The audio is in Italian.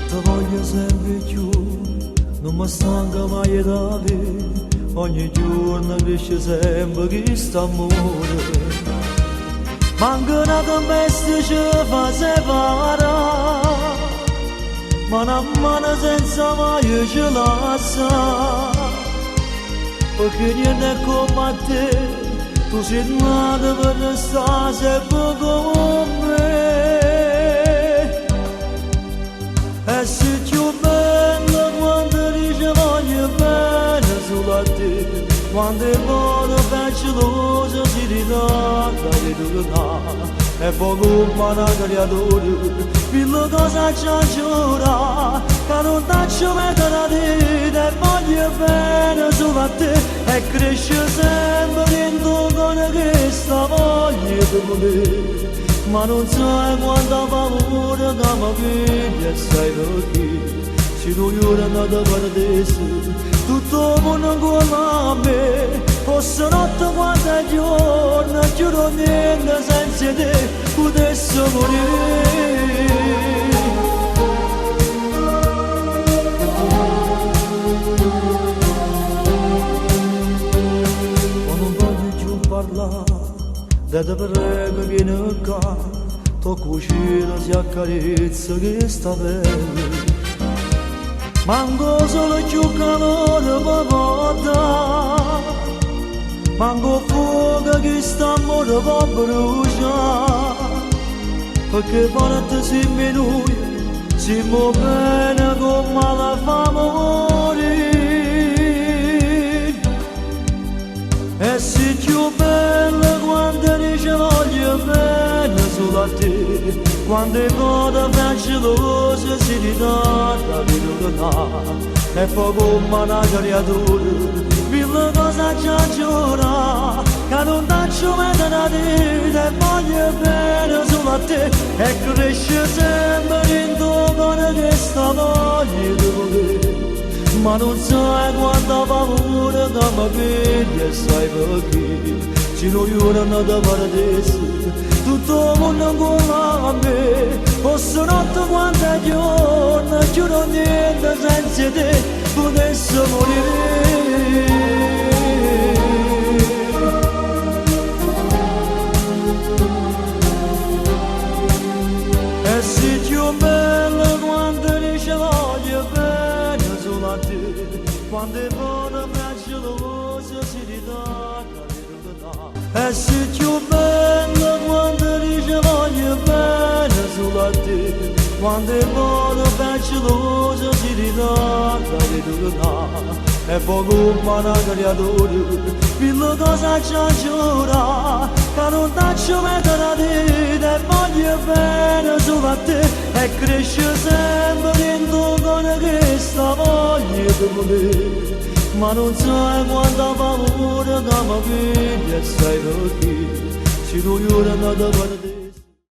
Ti voglio sempre più, non mi stanca mai d'avere, ogni giorno cresce sempre questo amore. Manca una tempesta ci fa separare, mano a mano senza mai ci lascia, perché niente è come te, tu sei nata per restare sempre con me. E se più bello quando dice voglio bene solo a te, quando è buono peccoloso si ritorna di tornare. E poco umana creatore, quello cosa ci giura, che non faccio mettere a te, e voglio bene solo a te, e cresce sempre dentro con questa voglia di me. Ma non sai quanta paura che mi piglia e sai perché, se tu io andato per adesso, tutto il mondo ancora a me, fosse notte quanto è giorno, giuro niente senza te, potesse morire. Ma non voglio più parlare, da te prego vieni qua, tocco il cielo si accarezza che sta bene. Manco solo più calore mi porta, manco fuoco che st'amore può bruciare, perché forte siamo noi, siamo bene come la fa morire. E sei più bella quando dice voglio bene solo a te, quando il cuore fanciulloso si ritorna di tornare. E poco umana creatura, quella cosa ci giura, che non faccio mettere a te, e voglio bene solo a te, e cresce sempre dentro con questa voglia di volere. Ma non sai quanta paura che mi piglia e sai perché, se non io non andato per adesso, tutto il mondo ancora a me, fosse notte quanto è giorno, giuro niente senza te, potesse morire. E sei più bella quando dice voglio bene solo a te, quando è buono fanciulloso si ritorna di tornare. E sei più bella quando dice voglio bene solo a te, quando è buono fanciulloso si ritorna di tornare. E poco umana creatore, quella cosa ci giura, che non faccio mettere a te, e voglio bene solo a te, e cresce sempre dentro con questa voglia di me. Ma non sai quanta paura che mi piglia e sai perché, se tu io non andato per te.